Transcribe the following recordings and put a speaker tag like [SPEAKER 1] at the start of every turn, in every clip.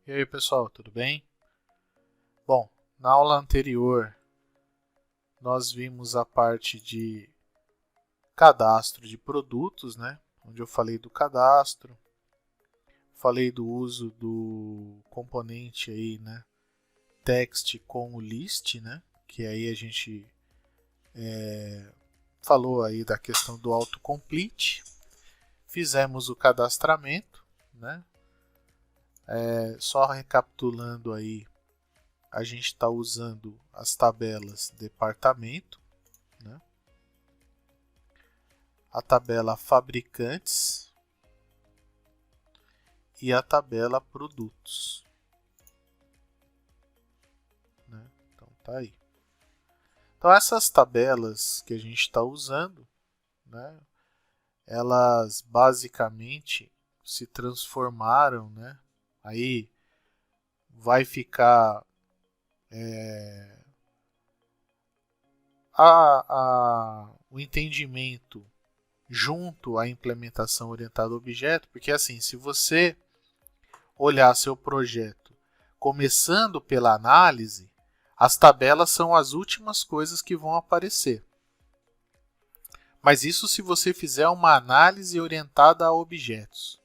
[SPEAKER 1] E aí pessoal, tudo bem? Bom, na aula anterior nós vimos a parte de cadastro de produtos, né? Onde eu falei do cadastro, falei do uso do componente aí, né? Text com o list, né? Que aí a gente falou aí da questão do autocomplete, fizemos o cadastramento, né? Só recapitulando aí, a gente está usando as tabelas departamento, né? A tabela fabricantes e a tabela produtos, né? Então tá aí. Então essas tabelas que a gente está usando, né? Elas basicamente se transformaram, né? Aí vai ficar o entendimento junto à implementação orientada a objeto, porque assim, se você olhar seu projeto começando pela análise, as tabelas são as últimas coisas que vão aparecer. Mas isso se você fizer uma análise orientada a objetos.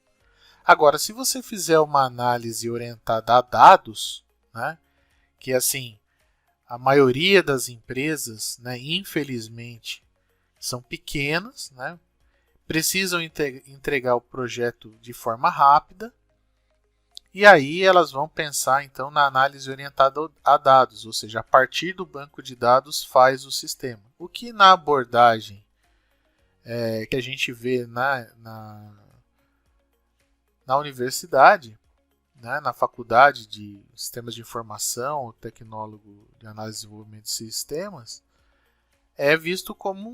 [SPEAKER 1] Agora, se você fizer uma análise orientada a dados, né, que assim, a maioria das empresas, né, infelizmente, são pequenas, né, precisam entregar o projeto de forma rápida, e aí elas vão pensar então na análise orientada a dados, ou seja, a partir do banco de dados faz o sistema. O que na abordagem que a gente vê na universidade, né, na faculdade de sistemas de informação, tecnólogo de análise e desenvolvimento de sistemas, é visto como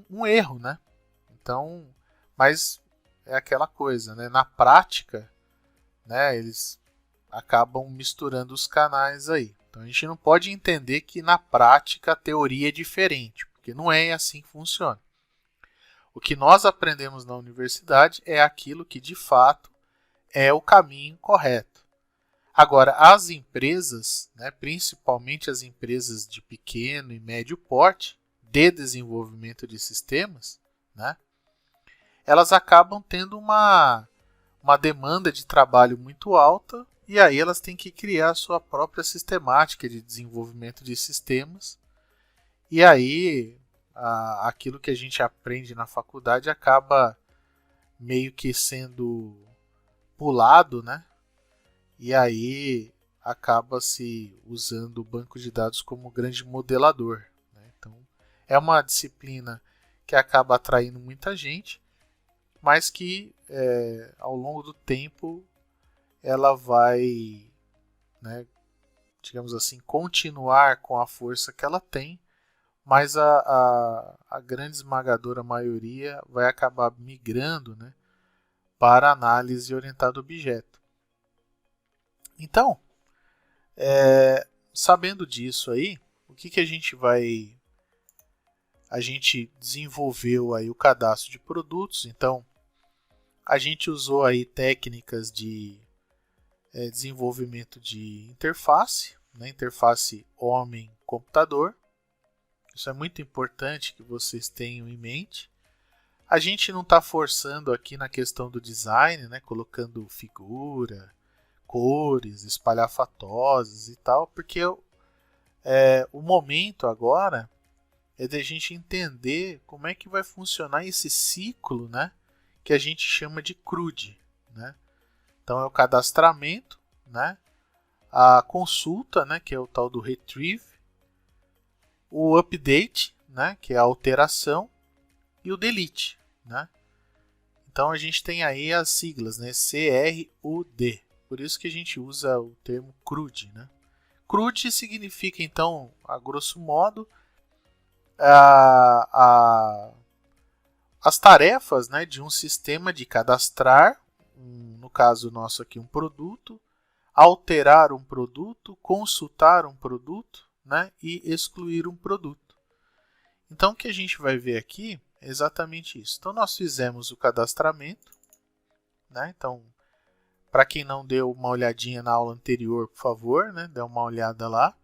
[SPEAKER 1] um erro, né? Então, mas é aquela coisa, né? Na prática, né, eles acabam misturando os canais aí. Então a gente não pode entender que na prática a teoria é diferente, porque não é assim que funciona. O que nós aprendemos na universidade é aquilo que de fato é o caminho correto. Agora, as empresas, né, principalmente as empresas de pequeno e médio porte, de desenvolvimento de sistemas, né, elas acabam tendo uma demanda de trabalho muito alta e aí elas têm que criar a sua própria sistemática de desenvolvimento de sistemas. E aí aquilo que a gente aprende na faculdade acaba meio que sendo pulado, né? E aí acaba se usando o banco de dados como grande modelador, né? Então é uma disciplina que acaba atraindo muita gente, mas que ao longo do tempo ela vai, né, digamos assim, continuar com a força que ela tem, mas a grande esmagadora maioria vai acabar migrando, né, para análise orientada a objeto. Então, sabendo disso aí, o que a gente vai... A gente desenvolveu aí o cadastro de produtos, então a gente usou aí técnicas de desenvolvimento de interface, né, interface homem-computador. Isso é muito importante que vocês tenham em mente. A gente não está forçando aqui na questão do design, né, colocando figura, cores, espalhafatosas e tal, porque o momento agora é de a gente entender como é que vai funcionar esse ciclo, né, que a gente chama de CRUD, né? Então é o cadastramento, né, a consulta, né, que é o tal do retrieve, o update, né, que é a alteração, e o delete, né? Então a gente tem aí as siglas, né, CRUD. Por isso que a gente usa o termo CRUD, né? CRUD significa então, a grosso modo, as tarefas, né, de um sistema de cadastrar, no caso nosso aqui, um produto, alterar um produto, consultar um produto, né, e excluir um produto. Então o que a gente vai ver aqui é exatamente isso. Então nós fizemos o cadastramento, né, então Para quem não deu uma olhadinha na aula anterior, por favor, né, dê uma olhada lá,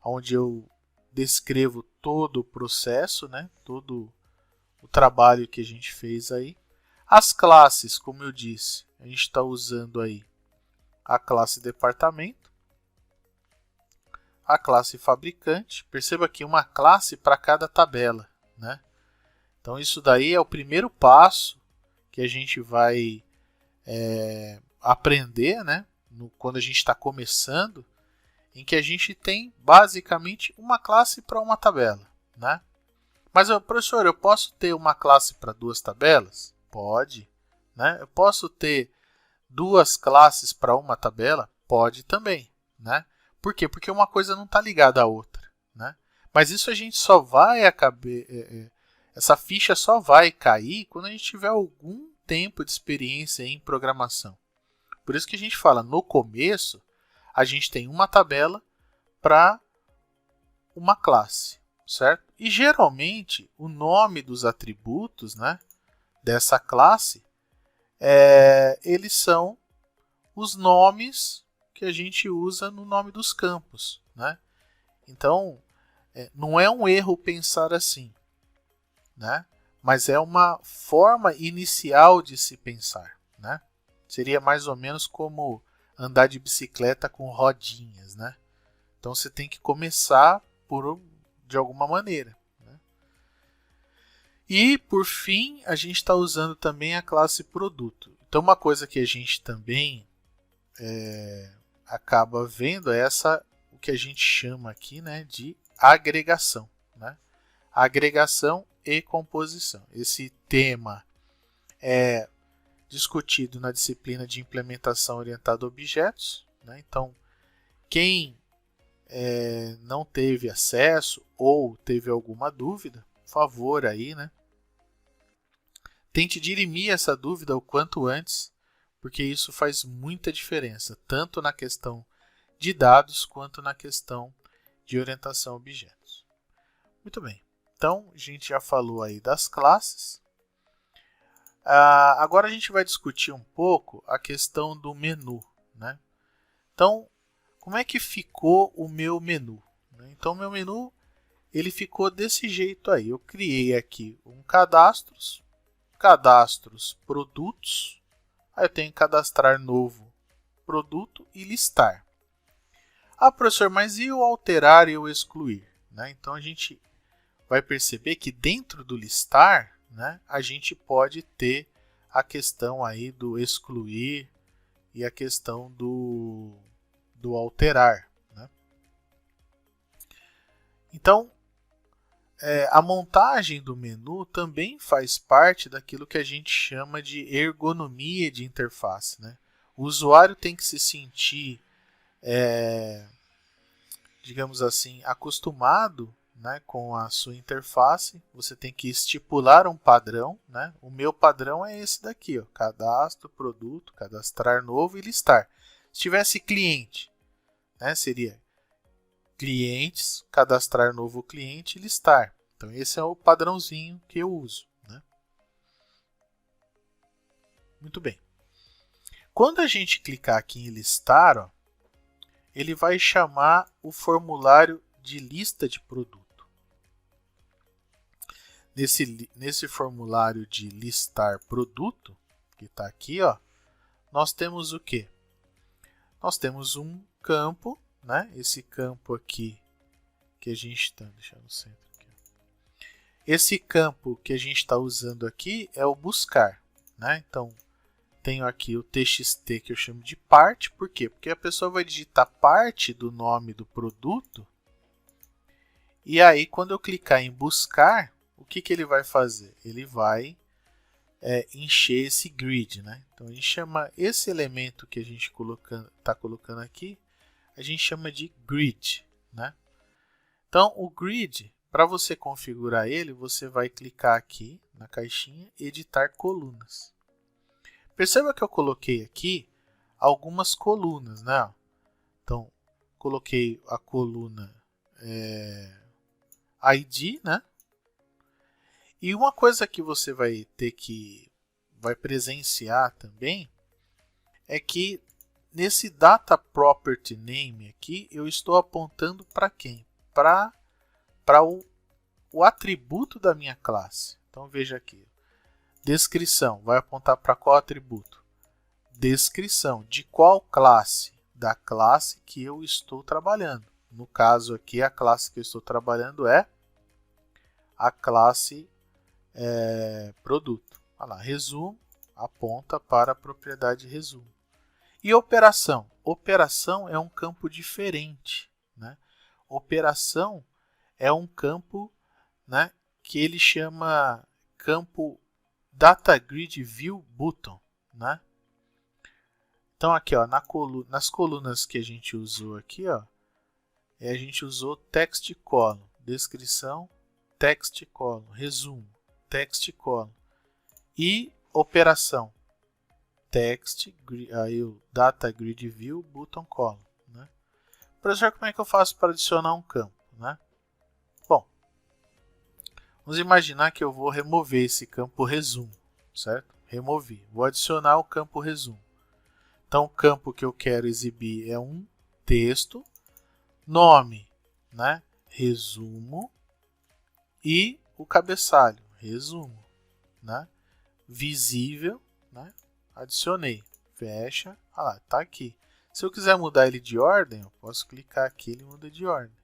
[SPEAKER 1] onde eu descrevo todo o processo, né, todo o trabalho que a gente fez aí. As classes, como eu disse, a gente está usando aí a classe departamento, a classe fabricante. Perceba aqui uma classe para cada tabela, né? Então isso daí é o primeiro passo que a gente vai aprender, né? Quando a gente está começando, em que a gente tem basicamente uma classe para uma tabela, né? Mas, professor, eu posso ter uma classe para duas tabelas? Pode, né? Eu posso ter duas classes para uma tabela? Pode também, né? Por quê? Porque uma coisa não está ligada à outra, né? Mas isso a gente só vai essa ficha só vai cair quando a gente tiver algum tempo de experiência em programação. Por isso que a gente fala, no começo, a gente tem uma tabela para uma classe, certo? E geralmente o nome dos atributos, né, dessa classe, eles são os nomes que a gente usa no nome dos campos, né? Então, não é um erro pensar assim, né? Mas é uma forma inicial de se pensar, né? Seria mais ou menos como andar de bicicleta com rodinhas, né? Então você tem que começar de alguma maneira, né? E por fim, a gente está usando também a classe produto. Então uma coisa que a gente também acaba vendo é o que a gente chama aqui, né, de agregação, né? Agregação e composição. Esse tema é discutido na disciplina de implementação orientada a objetos, né? Então, quem não teve acesso ou teve alguma dúvida, por favor aí, né? Tente dirimir essa dúvida o quanto antes, porque isso faz muita diferença, tanto na questão de dados quanto na questão de orientação a objetos. Muito bem, então a gente já falou aí das classes. Agora a gente vai discutir um pouco a questão do menu, né? Então, como é que ficou o meu menu? Então, o meu menu ele ficou desse jeito aí. Eu criei aqui um cadastros produtos, aí eu tenho que cadastrar novo produto e listar. Professor, mas e o alterar e o excluir? Né? Então, a gente vai perceber que dentro do listar, né, a gente pode ter a questão aí do excluir e a questão do alterar. Né? Então, a montagem do menu também faz parte daquilo que a gente chama de ergonomia de interface. Né? O usuário tem que se sentir, digamos assim, acostumado, né, com a sua interface. Você tem que estipular um padrão. Né? O meu padrão é esse daqui, ó, cadastro, produto, cadastrar novo e listar. Se tivesse cliente, né, seria clientes, cadastrar novo cliente e listar. Então esse é o padrãozinho que eu uso. Né? Muito bem. Quando a gente clicar aqui em listar, ó, ele vai chamar o formulário de lista de produto. Nesse formulário de listar produto, que está aqui, ó, nós temos o quê? Nós temos um campo, né? Esse campo aqui que a gente está deixando no centro aqui. Esse campo que a gente está usando aqui é o buscar, né? Então tenho aqui o txt que eu chamo de parte, por quê? Porque a pessoa vai digitar parte do nome do produto e aí quando eu clicar em buscar, o que ele vai fazer? Ele vai encher esse grid, né? Então a gente chama esse elemento que a gente está colocando aqui, a gente chama de grid, né? Então o grid, para você configurar ele, você vai clicar aqui na caixinha editar colunas. Perceba que eu coloquei aqui algumas colunas, né? Então coloquei a coluna ID, né? E uma coisa que você vai ter que presenciar também é que nesse data property name aqui, eu estou apontando para quem? Para o atributo da minha classe. Então veja aqui, descrição, vai apontar para qual atributo? Descrição, de qual classe? Da classe que eu estou trabalhando. No caso aqui, a classe que eu estou trabalhando é a classe produto. Olha lá, resumo, aponta para a propriedade resumo. E operação? Operação é um campo diferente, né? Operação é um campo, né, que ele chama campo DataGridViewButton, né? Então aqui, ó, nas colunas que a gente usou aqui, ó, a gente usou text column, descrição, text column, resumo, text column e operação, text, aí o DataGridViewButton column, né? Professor, como é que eu faço para adicionar um campo, né? Bom, vamos imaginar que eu vou remover esse campo resumo, certo? Removi. Vou adicionar o campo resumo. Então, o campo que eu quero exibir é um texto, nome, né? Resumo, e o cabeçalho, resumo, né? Visível, né? Adicionei, fecha, olha lá, está aqui. Se eu quiser mudar ele de ordem, eu posso clicar aqui e ele muda de ordem.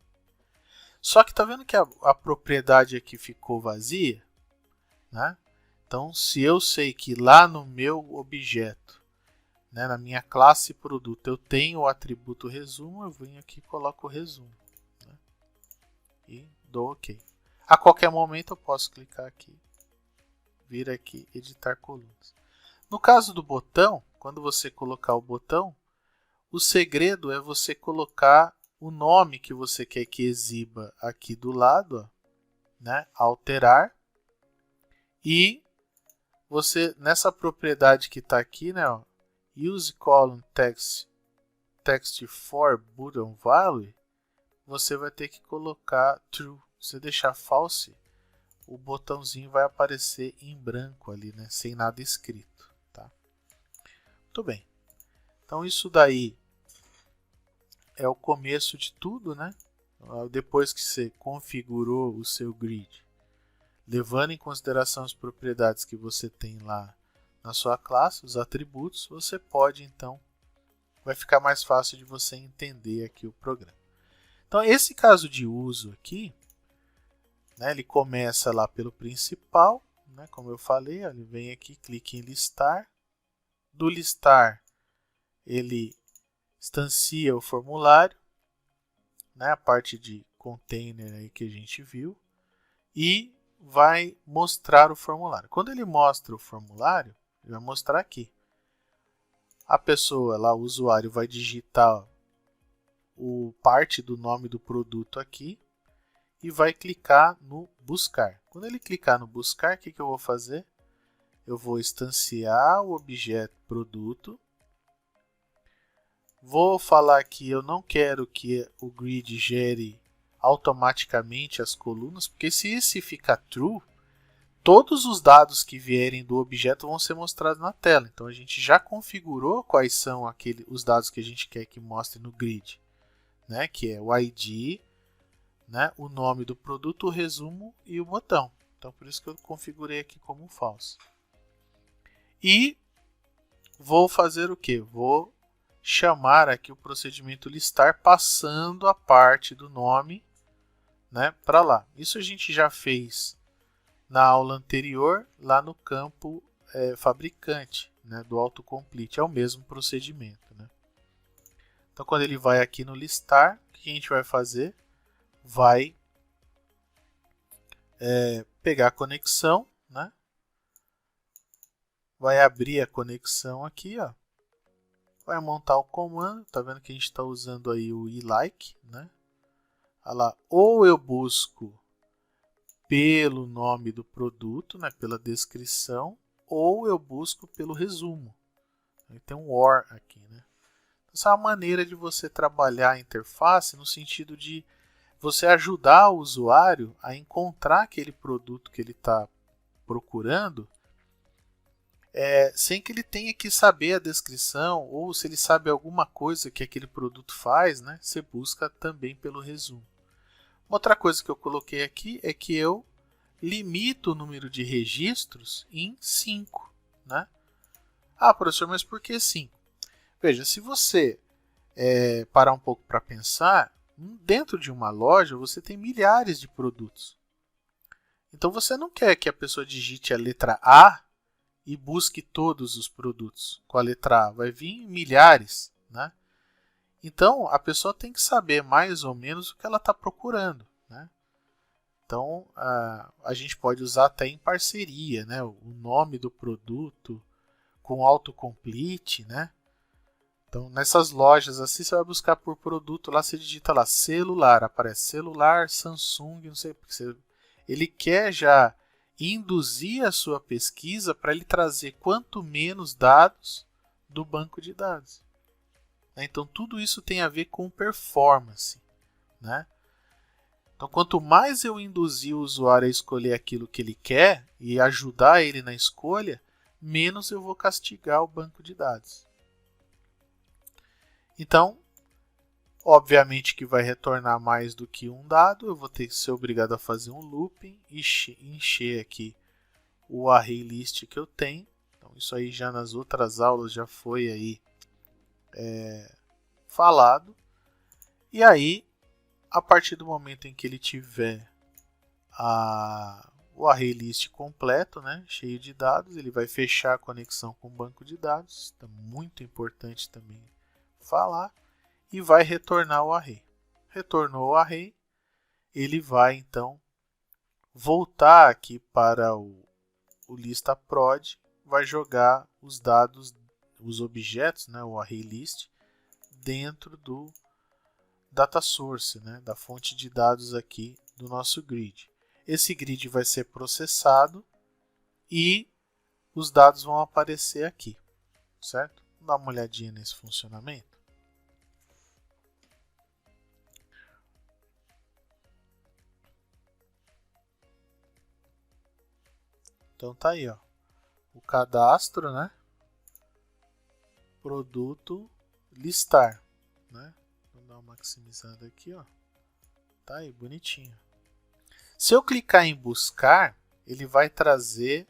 [SPEAKER 1] Só que tá vendo que a propriedade aqui ficou vazia, né? Então, se eu sei que lá no meu objeto, né, na minha classe produto, eu tenho o atributo resumo, eu venho aqui e coloco o resumo, né? E dou OK. A qualquer momento eu posso clicar aqui, vir aqui, editar colunas. No caso do botão, quando você colocar o botão, o segredo é você colocar o nome que você quer que exiba aqui do lado, ó, né? Alterar. E você, nessa propriedade que está aqui, né, ó, use column text for button value, você vai ter que colocar true. Se você deixar false, o botãozinho vai aparecer em branco ali, né, sem nada escrito, tá? Muito bem. Então isso daí é o começo de tudo, né? Depois que você configurou o seu grid, levando em consideração as propriedades que você tem lá na sua classe, os atributos, você pode então, vai ficar mais fácil de você entender aqui o programa. Então esse caso de uso aqui, né, ele começa lá pelo principal, né, como eu falei, ele vem aqui, clique em listar, do listar ele instancia o formulário, né, a parte de container aí que a gente viu, e vai mostrar o formulário. Quando ele mostra o formulário, ele vai mostrar aqui. A pessoa lá, o usuário, vai digitar o parte do nome do produto aqui e vai clicar no buscar. Quando ele clicar no buscar, o que eu vou fazer? Eu vou instanciar o objeto produto. Vou falar que eu não quero que o grid gere automaticamente as colunas, porque se esse ficar true, todos os dados que vierem do objeto vão ser mostrados na tela. Então a gente já configurou quais são os dados que a gente quer que mostre no grid, né? Que é o ID, né? O nome do produto, o resumo e o botão. Então por isso que eu configurei aqui como false. E vou fazer o que? Vou chamar aqui o procedimento listar passando a parte do nome, né, para lá. Isso a gente já fez na aula anterior, lá no campo fabricante, né, do autocomplete. É o mesmo procedimento, né? Então, quando ele vai aqui no listar, o que a gente vai fazer? Vai pegar a conexão, né? Vai abrir a conexão aqui, ó. Vai montar o comando. Tá vendo que a gente está usando aí o ilike, né? Olha lá, ou eu busco pelo nome do produto, né, pela descrição, ou eu busco pelo resumo. Tem um OR aqui, né? Essa é uma maneira de você trabalhar a interface no sentido de você ajudar o usuário a encontrar aquele produto que ele está procurando sem que ele tenha que saber a descrição, ou se ele sabe alguma coisa que aquele produto faz, né, você busca também pelo resumo. Outra coisa que eu coloquei aqui é que eu limito o número de registros em 5. Né? Ah, professor, mas por que 5? Veja, se você parar um pouco para pensar, dentro de uma loja você tem milhares de produtos. Então você não quer que a pessoa digite a letra A e busque todos os produtos com a letra A. Vai vir milhares. Né? Então a pessoa tem que saber mais ou menos o que ela está procurando. Né? Então a gente pode usar até em parceria, né? O nome do produto com autocomplete, né? Então, nessas lojas assim, você vai buscar por produto, lá você digita lá celular, aparece celular, Samsung, não sei, porque ele quer já induzir a sua pesquisa para ele trazer quanto menos dados do banco de dados. Então, tudo isso tem a ver com performance, né? Então, quanto mais eu induzir o usuário a escolher aquilo que ele quer e ajudar ele na escolha, menos eu vou castigar o banco de dados. Então, obviamente que vai retornar mais do que um dado, eu vou ter que ser obrigado a fazer um looping e encher aqui o array list que eu tenho. Então, isso aí já nas outras aulas já foi aí falado. E aí, a partir do momento em que ele tiver o array list completo, né, cheio de dados, ele vai fechar a conexão com o banco de dados. Então, muito importante também falar. E vai retornar o array. Retornou o array, ele vai então voltar aqui para o lista prod, vai jogar os dados, os objetos, né, o array list, dentro do data source, né, da fonte de dados aqui do nosso grid. Esse grid vai ser processado e os dados vão aparecer aqui, certo? Vamos dar uma olhadinha nesse funcionamento. Então tá aí, ó, o cadastro, né? Produto listar, né? Vou dar uma maximizada aqui, ó. Tá aí, bonitinho. Se eu clicar em buscar, ele vai trazer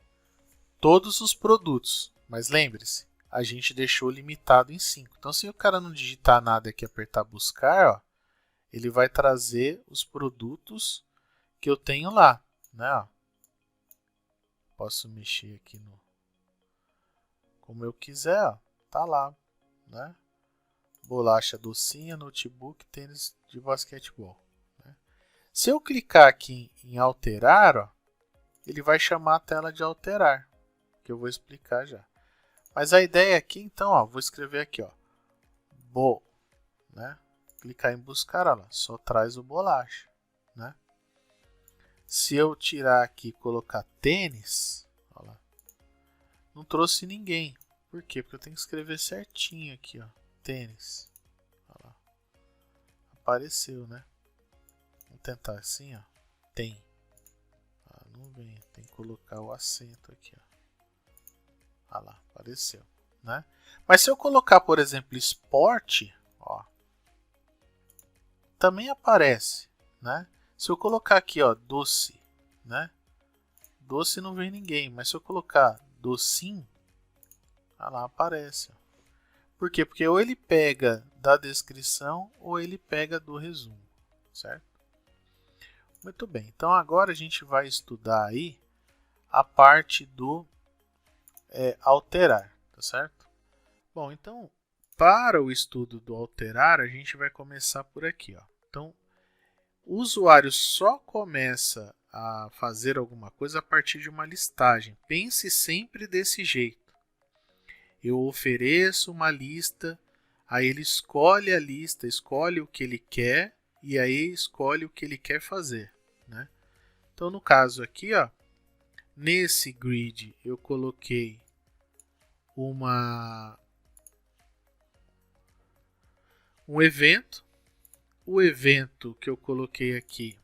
[SPEAKER 1] todos os produtos. Mas lembre-se, a gente deixou limitado em 5. Então, se o cara não digitar nada aqui e apertar buscar, ó, ele vai trazer os produtos que eu tenho lá, né? Ó. Posso mexer aqui no como eu quiser, ó, tá lá, né? Bolacha docinha, notebook, tênis de basquetebol. Né? Se eu clicar aqui em alterar, ó, ele vai chamar a tela de alterar, que eu vou explicar já. Mas a ideia aqui, então, ó, vou escrever aqui, ó, né? Clicar em buscar, ó, só traz o bolacha, né? Se eu tirar aqui e colocar tênis, ó lá, não trouxe ninguém. Por quê? Porque eu tenho que escrever certinho aqui, ó, tênis. Ó lá. Apareceu, né? Vamos tentar assim, ó. Tem. Ah, não vem, tem que colocar o acento aqui, ó. Ah lá, apareceu, né? Mas se eu colocar, por exemplo, esporte, ó, também aparece, né? Se eu colocar aqui, ó, doce, né? Doce não vem ninguém, mas se eu colocar docinho, ah lá, aparece. Ó. Por quê? Porque ou ele pega da descrição ou ele pega do resumo, certo? Muito bem, então agora a gente vai estudar aí a parte do alterar, tá certo? Bom, então, para o estudo do alterar, a gente vai começar por aqui, ó. Então, o usuário só começa a fazer alguma coisa a partir de uma listagem. Pense sempre desse jeito. Eu ofereço uma lista, aí ele escolhe a lista, escolhe o que ele quer e aí escolhe o que ele quer fazer, né? Então, no caso aqui, ó, nesse grid eu coloquei um evento. O evento que eu coloquei aqui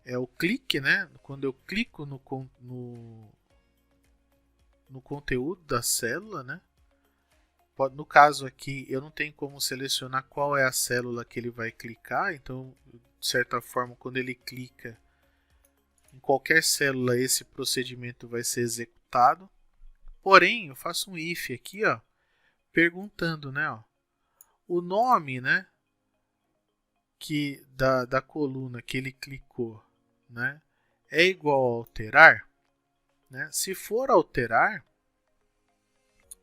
[SPEAKER 1] é o clique, né? Quando eu clico no no conteúdo da célula, né? No caso aqui, eu não tenho como selecionar qual é a célula que ele vai clicar, então, de certa forma, quando ele clica em qualquer célula, esse procedimento vai ser executado. Porém, eu faço um if aqui, ó, perguntando, né, ó, o nome, né, da coluna que ele clicou, né, é igual a alterar, né? Se for alterar,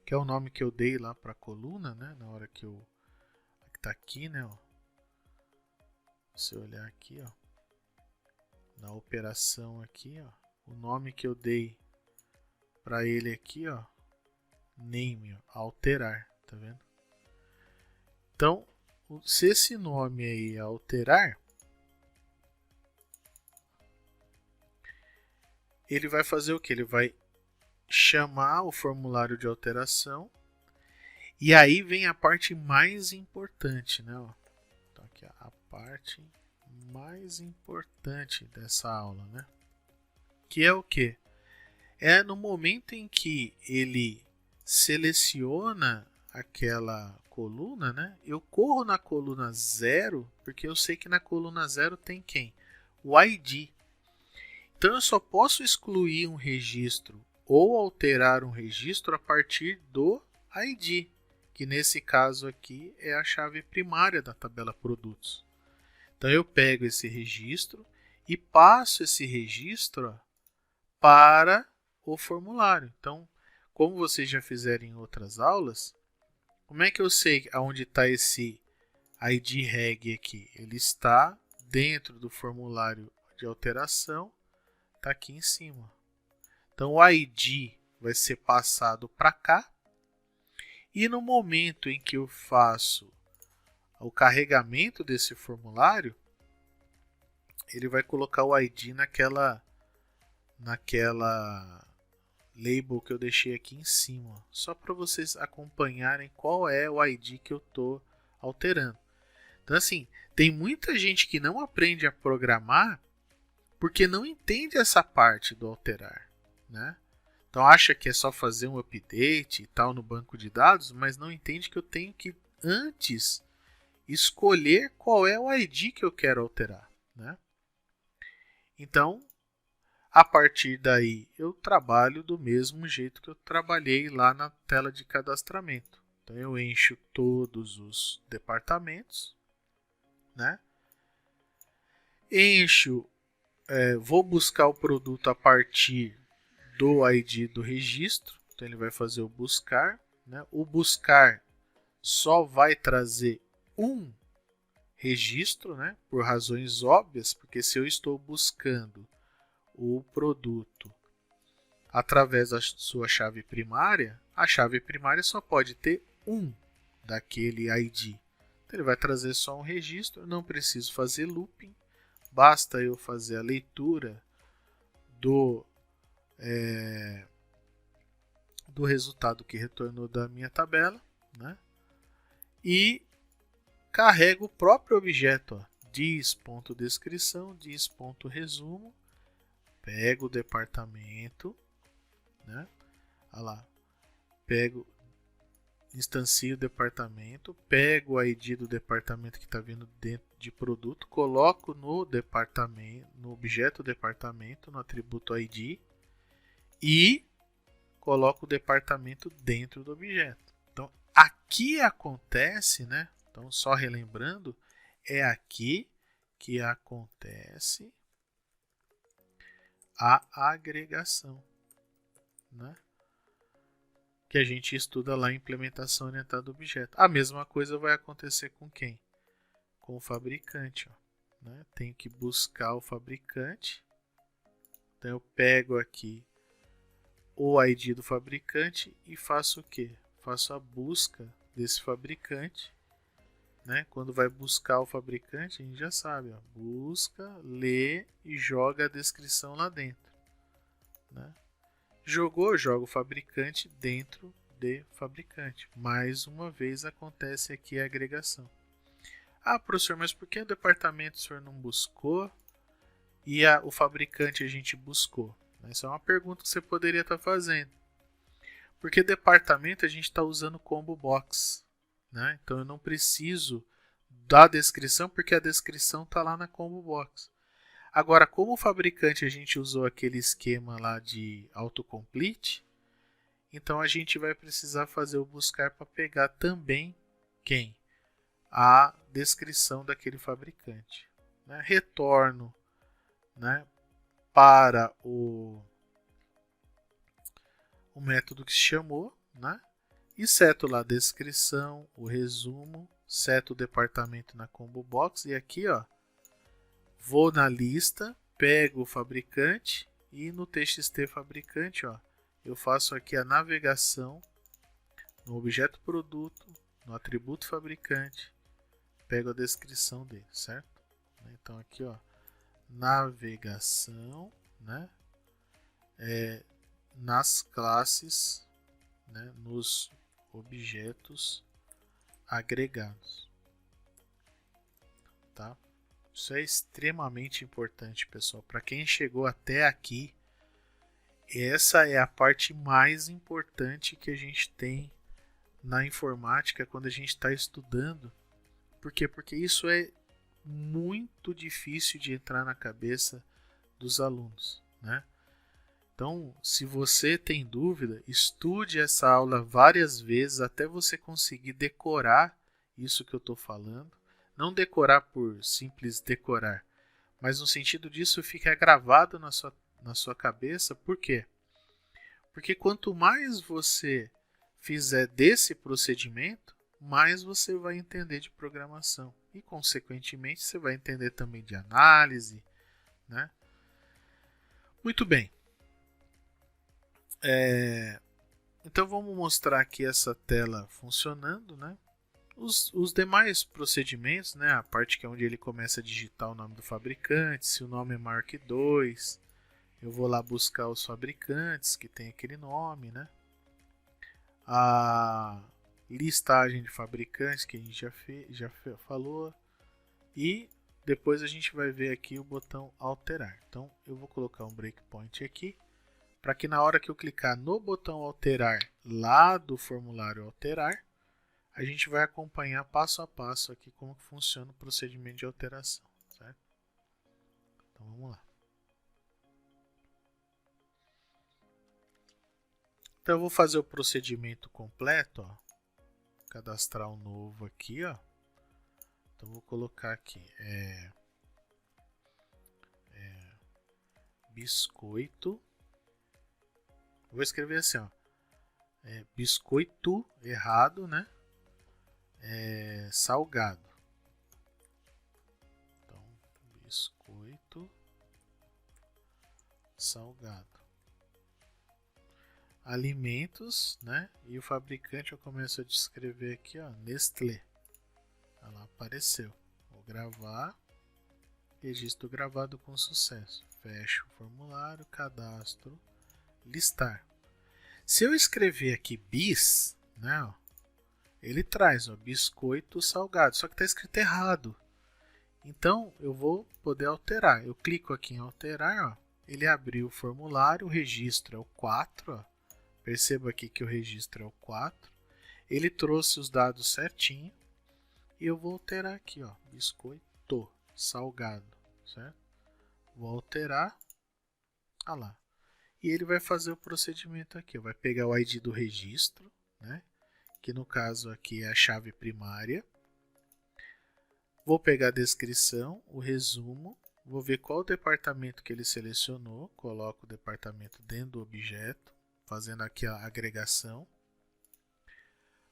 [SPEAKER 1] que é o nome que eu dei lá para a coluna, né, na hora que eu tá aqui, né, ó. Se eu olhar aqui, ó, na operação aqui, ó, o nome que eu dei para ele aqui, ó, name, ó, alterar, tá vendo? Então, se esse nome aí é alterar, ele vai fazer o que? Ele vai chamar o formulário de alteração e aí vem a parte mais importante, né? Ó. Então aqui a parte mais importante dessa aula, né? Que é o que? É no momento em que ele seleciona aquela coluna, né? Eu corro na coluna 0, porque eu sei que na coluna 0 tem quem? O ID. Então eu só posso excluir um registro ou alterar um registro a partir do ID, que nesse caso aqui é a chave primária da tabela produtos. Então eu pego esse registro e passo esse registro para o formulário. Então, como vocês já fizeram em outras aulas, como é que eu sei aonde está esse ID reg aqui? Ele está dentro do formulário de alteração, está aqui em cima. Então, o ID vai ser passado para cá. E no momento em que eu faço o carregamento desse formulário, ele vai colocar o ID naquela label que eu deixei aqui em cima, só para vocês acompanharem qual é o ID que eu estou alterando. Então, assim, tem muita gente que não aprende a programar porque não entende essa parte do alterar, né? Então, acha que é só fazer um update e tal no banco de dados, mas não entende que eu tenho que, antes, escolher qual é o ID que eu quero alterar, né? Então, a partir daí, eu trabalho do mesmo jeito que eu trabalhei lá na tela de cadastramento. Então, eu encho todos os departamentos, né? Vou buscar o produto a partir do ID do registro. Então, ele vai fazer o buscar, né? O buscar só vai trazer um registro, né? Por razões óbvias, porque se eu estou buscando o produto através da sua chave primária, a chave primária só pode ter um daquele ID. Então, ele vai trazer só um registro, eu não preciso fazer looping, basta eu fazer a leitura do resultado que retornou da minha tabela, né? E carrego o próprio objeto, ó, dis.descrição, dis.resumo, pego o departamento, né? Olha lá, instancio o departamento, pego o ID do departamento que está vindo dentro de produto, coloco no departamento, no objeto departamento, no atributo ID e coloco o departamento dentro do objeto. Então, aqui acontece, né? Então, só relembrando, é aqui que acontece a agregação, né? Que a gente estuda lá em implementação orientada a objeto. A mesma coisa vai acontecer com quem? Com o fabricante. Ó, né? Tenho que buscar o fabricante. Então eu pego aqui o ID do fabricante e faço o quê? Faço a busca desse fabricante. Né? Quando vai buscar o fabricante, a gente já sabe, ó, busca, lê e joga a descrição lá dentro, né? Jogou, joga o fabricante dentro de fabricante. Mais uma vez acontece aqui a agregação. Ah, professor, mas por que o departamento o senhor não buscou e o fabricante a gente buscou? Essa é uma pergunta que você poderia estar fazendo. Porque departamento a gente está usando combo box, né? Então eu não preciso da descrição porque a descrição está lá na combo box. Agora, como o fabricante a gente usou aquele esquema lá de autocomplete, então a gente vai precisar fazer o buscar para pegar também quem? A descrição daquele fabricante. Né? Retorno, né, para o método que se chamou, né? E seto lá a descrição, o resumo, seto o departamento na combo box e aqui, ó, vou na lista, pego o fabricante e no txt fabricante, ó, eu faço aqui a navegação no objeto produto, no atributo fabricante, pego a descrição dele, certo? Então aqui, ó, navegação, né? Nas classes, né? Nos objetos agregados, tá? Isso é extremamente importante, pessoal. Para quem chegou até aqui, essa é a parte mais importante que a gente tem na informática quando a gente está estudando. Por quê? Porque isso é muito difícil de entrar na cabeça dos alunos, né? Então, se você tem dúvida, estude essa aula várias vezes até você conseguir decorar isso que eu estou falando. Não decorar por simples decorar, mas no sentido disso ficar gravado na sua cabeça. Por quê? Porque quanto mais você fizer desse procedimento, mais você vai entender de programação. E, consequentemente, você vai entender também de análise, né? Muito bem. Então, vamos mostrar aqui essa tela funcionando, né? Os demais procedimentos, né? A parte que é onde ele começa a digitar o nome do fabricante, se o nome é maior que 2, eu vou lá buscar os fabricantes que tem aquele nome, né? A listagem de fabricantes que a gente já falou, e depois a gente vai ver aqui o botão alterar. Então eu vou colocar um breakpoint aqui, para que na hora que eu clicar no botão alterar lá do formulário alterar, a gente vai acompanhar passo a passo aqui como que funciona o procedimento de alteração, certo? Então vamos lá. Então eu vou fazer o procedimento completo, ó. Cadastrar um novo aqui, ó. Então vou colocar aqui biscoito. Vou escrever assim, ó. Biscoito errado, né? Salgado. Então, biscoito salgado. Alimentos, né? E o fabricante eu começo a descrever aqui, ó, Nestlé. Ela apareceu. Vou gravar. Registro gravado com sucesso. Fecho o formulário, cadastro, listar. Se eu escrever aqui bis, né, ó, ele traz, ó, biscoito salgado, só que está escrito errado. Então eu vou poder alterar. Eu clico aqui em alterar, ó, ele abriu o formulário, o registro é o 4, ó. Perceba aqui que o registro é o 4. Ele trouxe os dados certinho. E eu vou alterar aqui, ó, biscoito salgado, certo? Vou alterar. Ah lá. E ele vai fazer o procedimento aqui. Vai pegar o ID do registro, né? Que no caso aqui é a chave primária. Vou pegar a descrição, o resumo. Vou ver qual o departamento que ele selecionou. Coloco o departamento dentro do objeto, fazendo aqui a agregação.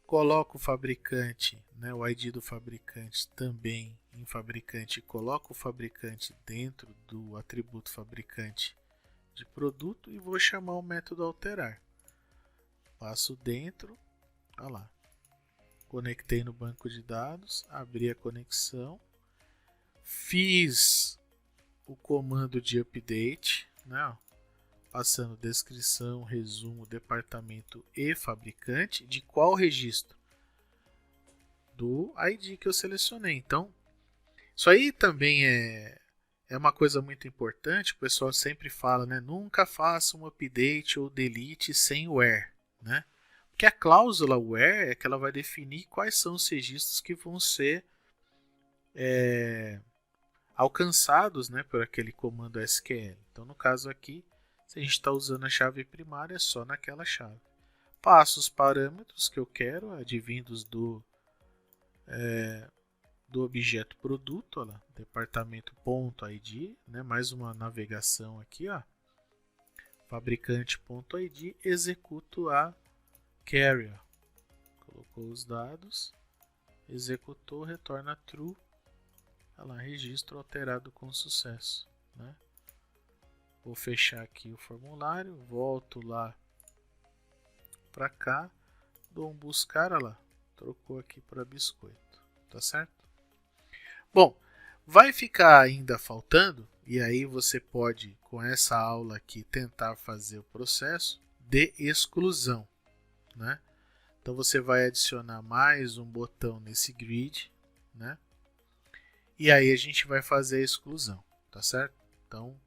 [SPEAKER 1] Coloco o fabricante, né, o ID do fabricante também em fabricante. Coloco o fabricante dentro do atributo fabricante de produto e vou chamar o método alterar. Passo dentro, olha lá. Conectei no banco de dados, abri a conexão. Fiz o comando de update, né, passando descrição, resumo, departamento e fabricante. De qual registro? Do ID que eu selecionei. Então, isso aí também é uma coisa muito importante. O pessoal sempre fala, né? Nunca faça um update ou delete sem where, né? Que a cláusula where é que ela vai definir quais são os registros que vão ser alcançados, né, por aquele comando SQL. Então, no caso aqui, se a gente está usando a chave primária, é só naquela chave. Passo os parâmetros que eu quero, advindos do objeto produto, olha lá, departamento.id, né, mais uma navegação aqui, ó, fabricante.id, executo a query, ó. Colocou os dados, executou, retorna true, olha lá, registro alterado com sucesso, né? Vou fechar aqui o formulário, volto lá para cá, dou um buscar, olha lá, trocou aqui para biscoito, tá certo? Bom, vai ficar ainda faltando, e aí você pode, com essa aula aqui, tentar fazer o processo de exclusão, né? Então você vai adicionar mais um botão nesse grid, né? E aí a gente vai fazer a exclusão, tá certo? Então,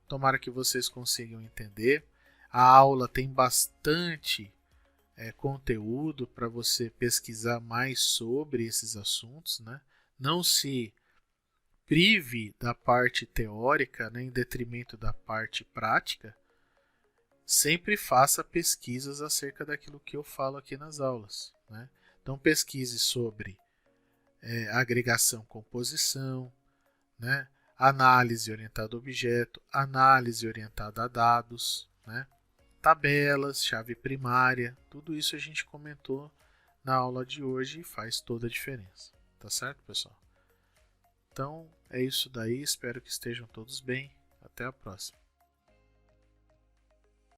[SPEAKER 1] tomara que vocês consigam entender. A aula tem bastante conteúdo para você pesquisar mais sobre esses assuntos, né? Não se prive da parte teórica, né, em detrimento da parte prática. Sempre faça pesquisas acerca daquilo que eu falo aqui nas aulas, né? Então pesquise sobre agregação, composição, né? Análise orientada a objeto, análise orientada a dados, né? Tabelas, chave primária, tudo isso a gente comentou na aula de hoje e faz toda a diferença, tá certo, pessoal? Então é isso daí, espero que estejam todos bem, até a próxima.